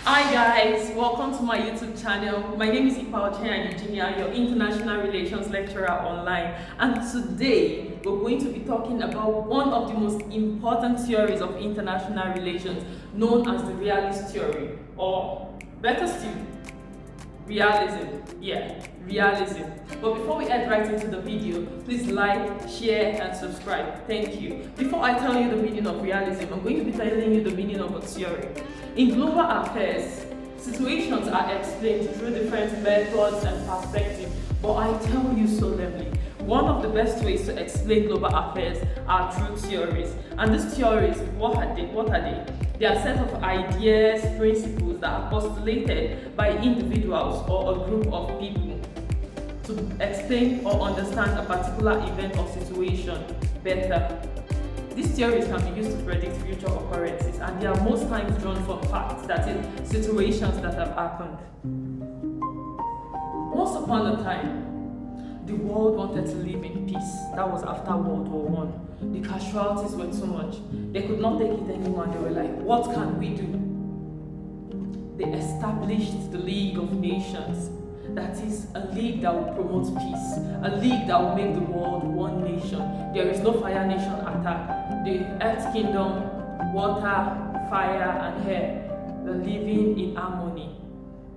Hi guys, welcome to my YouTube channel. My name is Ipa Eugenia, your international relations lecturer online, and today we're going to be talking about one of the most important theories of international relations, known as the realist theory, or better still, realism. Realism. But before we head right into the video, please like, share and subscribe. Thank you. Before I tell you the meaning of realism, I'm going to be telling you the meaning of a theory. In global affairs, situations are explained through different methods and perspectives, but I tell you solemnly, one of the best ways to explain global affairs are through theories. And these theories, what are they? They are a set of ideas, principles that are postulated by individuals or a group of people to explain or understand a particular event or situation better. These theories can be used to predict future occurrences, and they are most times drawn from facts, that is, situations that have happened. Once upon a time, the world wanted to live in peace. That was after World War I. The casualties were too much. They could not take it anymore. They were like, what can we do? They established the League of Nations. That is a league that will promote peace, a league that will make the world one nation. There is no Fire Nation attack. The Earth Kingdom, water, fire, and air were living in harmony.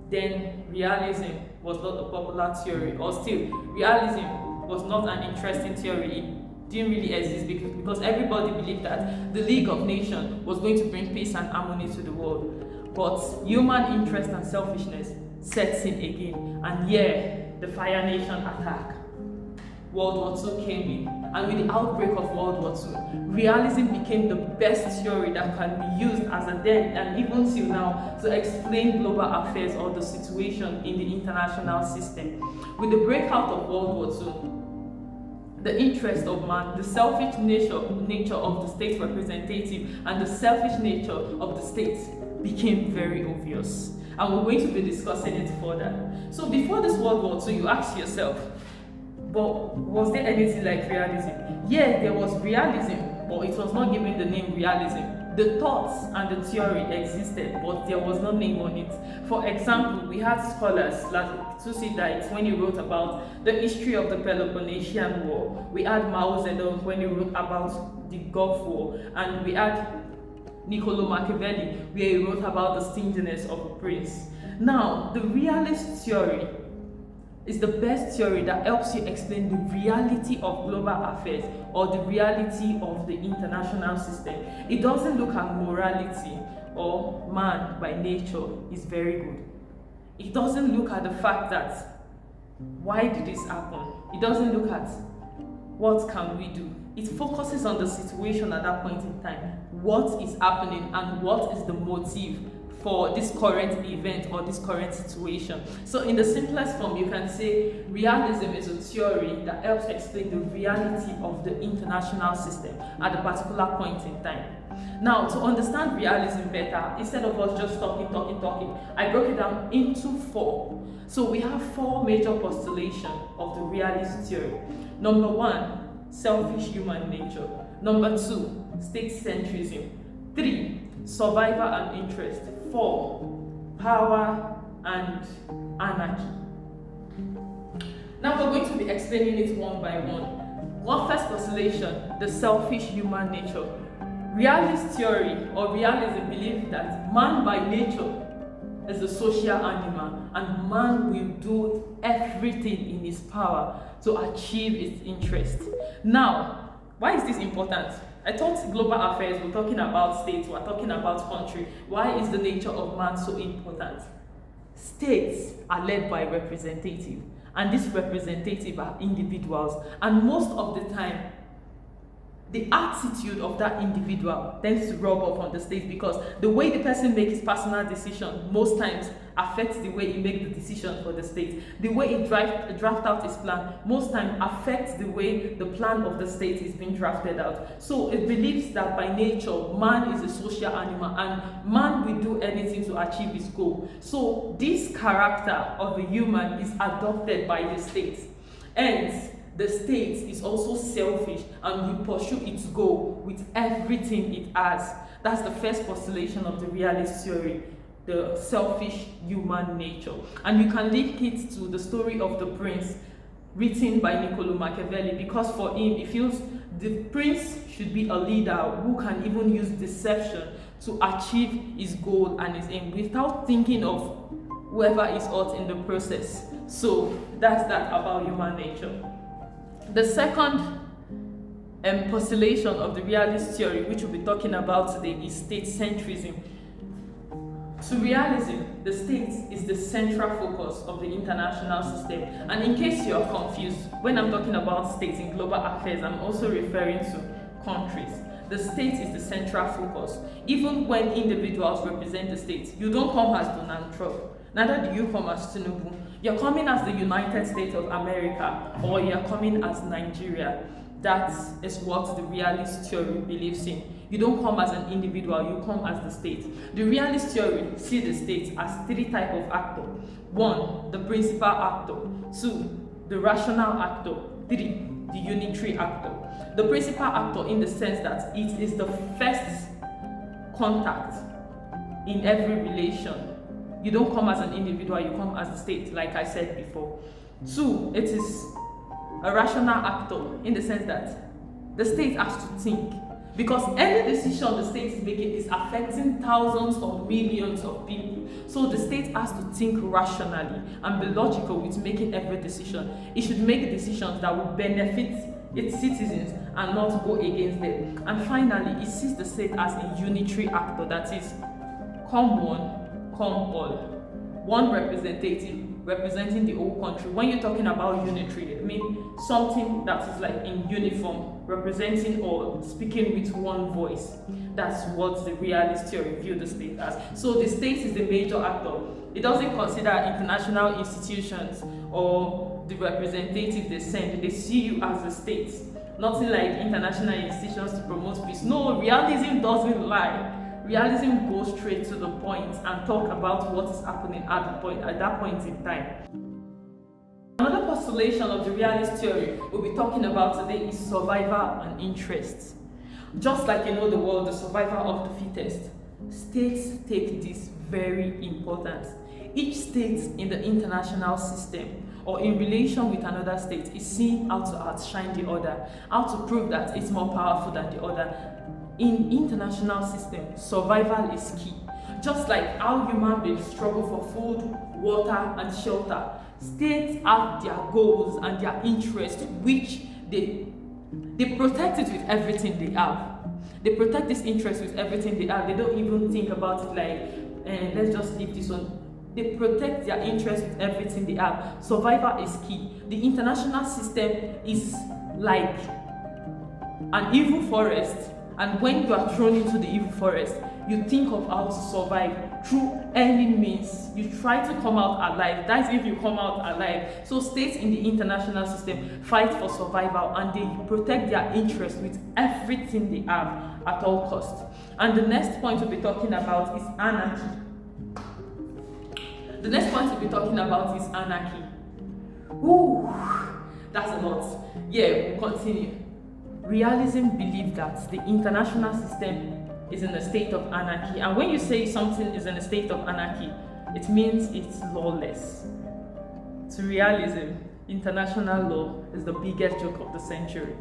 Then realism was not a popular theory, or still, realism was not an interesting theory. It didn't really exist because everybody believed that the League of Nations was going to bring peace and harmony to the world. But human interest and selfishness sets in again, and the Fire Nation attack. World War II came in, and with the outbreak of World War II, realism became the best theory that can be used as a then and even till now to explain global affairs or the situation in the international system. With the breakout of World War II, the interest of man, the selfish nature of the state representative, and the selfish nature of the state became very obvious. And we're going to be discussing it further. So before this World War II, you ask yourself, but was there anything like realism? Yeah, there was realism, but it was not given the name realism. The thoughts and the theory existed, but there was no name on it. For example, we had scholars like Thucydides when he wrote about the history of the Peloponnesian War. We had Mao Zedong when he wrote about the Gulf War, and we had Niccolo Machiavelli where he wrote about the stinginess of a prince. Now, the realist theory is the best theory that helps you explain the reality of global affairs or the reality of the international system. It doesn't look at morality or man by nature is very good. It doesn't look at the fact that why did this happen? It doesn't look at what can we do. It focuses on the situation at that point in time. What is happening and what is the motive for this current event or this current situation. So in the simplest form, you can say realism is a theory that helps explain the reality of the international system at a particular point in time. Now, to understand realism better, instead of us just talking, I broke it down into 4. So we have 4 major postulations of the realist theory. Number 1, selfish human nature. Number 2, state-centrism. 3, survival and interest. 4, power and anarchy. Now we're going to be explaining it one by one. First postulation, the selfish human nature. Realist theory or realism believes that man by nature is a social animal, and man will do everything in his power to achieve its interest. Now, why is this important? I thought global affairs, we're talking about states, we're talking about country. Why is the nature of man so important? States are led by representatives, and these representatives are individuals, and most of the time, the attitude of that individual tends to rub off on the state, because the way the person makes his personal decision most times affects the way he makes the decision for the state. The way he draft out his plan most times affects the way the plan of the state is being drafted out. So it believes that by nature, man is a social animal and man will do anything to achieve his goal. So this character of a human is adopted by the state. Hence, the state is also selfish and will pursue its goal with everything it has. That's the first postulation of the realist theory. the selfish human nature. And you can link it to the story of the prince written by Niccolo Machiavelli, because for him, he feels the prince should be a leader who can even use deception to achieve his goal and his aim without thinking of whoever is hurt in the process. So that's that about human nature. The second postulation of the realist theory, which we'll be talking about today, is state-centrism. To realism, the state is the central focus of the international system. And in case you're confused, when I'm talking about states in global affairs, I'm also referring to countries. The state is the central focus. Even when individuals represent the state, you don't come as Donald Trump, neither do you come as Tinubu. You're coming as the United States of America, or you're coming as Nigeria. That is what the realist theory believes in. You don't come as an individual, you come as the state. The realist theory sees the state as three types of actor. 1, the principal actor. 2, the rational actor. 3, the unitary actor. The principal actor in the sense that it is the first contact in every relation. You don't come as an individual, you come as the state, like I said before. 2, it is a rational actor in the sense that the state has to think, because any decision the state is making is affecting thousands or millions of people. So the state has to think rationally and be logical with making every decision. It should make decisions that will benefit its citizens and not go against them. And finally, it sees the state as a unitary actor, that is, come one, come all. One representative representing the whole country. When you're talking about unitary, I mean something that is like in uniform, representing all, speaking with one voice. That's what the realist theory view the state as. So the state is the major actor. It doesn't consider international institutions or the representative they send. They see you as the state. Nothing like international institutions to promote peace. No, realism doesn't lie. Realism goes straight to the point and talk about what is happening at that point in time. Another postulation of the realist theory we'll be talking about today is survival and interest. Just like the world, the survival of the fittest, states take this very important. Each state in the international system or in relation with another state is seeing how to outshine the other, how to prove that it's more powerful than the other. In international system, survival is key. Just like how human beings struggle for food, water, and shelter, states have their goals and their interests, which they protect it with everything they have. They protect this interest with everything they have. They don't even think about it like, let's just leave this one. They protect their interest with everything they have. Survival is key. The international system is like an evil forest. And when you are thrown into the evil forest, you think of how to survive through any means. You try to come out alive. That's if you come out alive. So states in the international system fight for survival and they protect their interest with everything they have at all costs. And the next point we'll be talking about is anarchy. The next point we'll be talking about is anarchy. Ooh, that's a lot. Yeah, we'll continue. Realism believes that the international system is in a state of anarchy. And when you say something is in a state of anarchy, it means it's lawless. To realism, international law is the biggest joke of the century.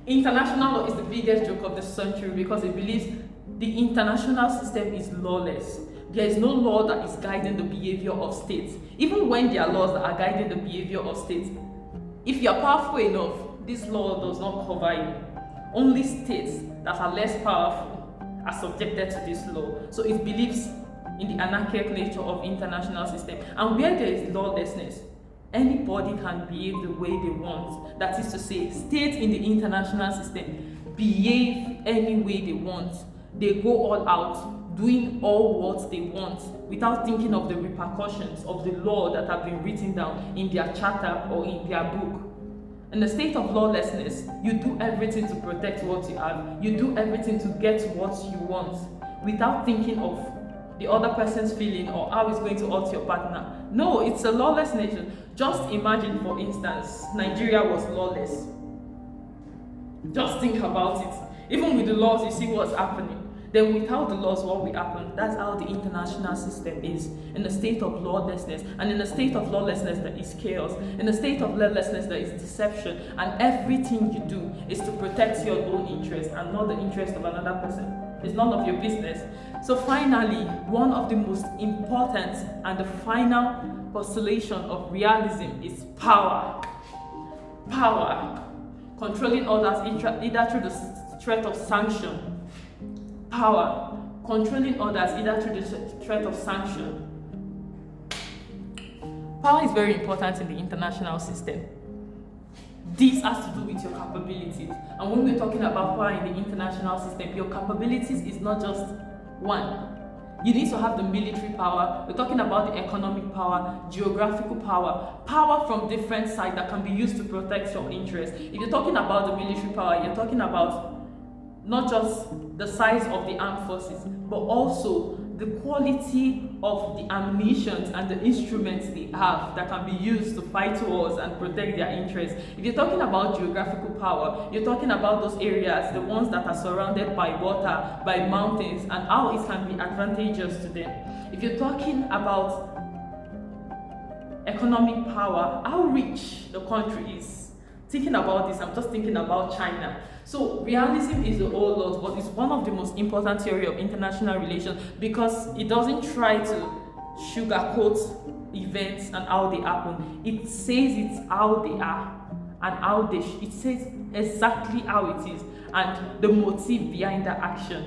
International law is the biggest joke of the century because it believes the international system is lawless. There is no law that is guiding the behavior of states. Even when there are laws that are guiding the behavior of states, if you are powerful enough, this law does not cover you. Only states that are less powerful are subjected to this law. So it believes in the anarchic nature of international system. And where there is lawlessness, anybody can behave the way they want. That is to say, states in the international system behave any way they want. They go all out, doing all what they want without thinking of the repercussions of the law that have been written down in their charter or in their book. In the state of lawlessness, you do everything to protect what you have. You do everything to get what you want without thinking of the other person's feeling or how it's going to hurt your partner. No, it's a lawless nation. Just imagine, for instance, Nigeria was lawless. Just think about it. Even with the laws, you see what's happening. Then without the laws, what will happen? That's how the international system is. In a state of lawlessness. And in a state of lawlessness, there is chaos. In a state of lawlessness, there is deception. And everything you do is to protect your own interest and not the interest of another person. It's none of your business. So finally, one of the most important and the final postulation of realism is power. Power. Controlling others either through the threat of sanction. Power, controlling others either through the threat of sanction. Power is very important in the international system. This has to do with your capabilities. And when we're talking about power in the international system, your capabilities is not just one. You need to have the military power. We're talking about the economic power, geographical power, power from different sides that can be used to protect your interests. If you're talking about the military power, you're talking about not just the size of the armed forces, but also the quality of the ammunition and the instruments they have that can be used to fight wars and protect their interests. If you're talking about geographical power, you're talking about those areas, the ones that are surrounded by water, by mountains, and how it can be advantageous to them. If you're talking about economic power, how rich the country is. Thinking about this, I'm just thinking about China. So realism is the old laws, but it's one of the most important theory of international relations because it doesn't try to sugarcoat events and how they happen. It says it's how they are and how they it says exactly how it is and the motive behind the action.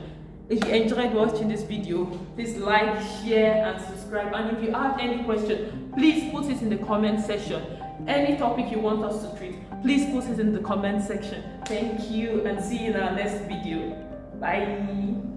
If you enjoyed watching this video, please like, share and subscribe. And if you have any question, please put it in the comment section. Any topic you want us to treat, please put it in the comment section. Thank you and see you in our next video. Bye.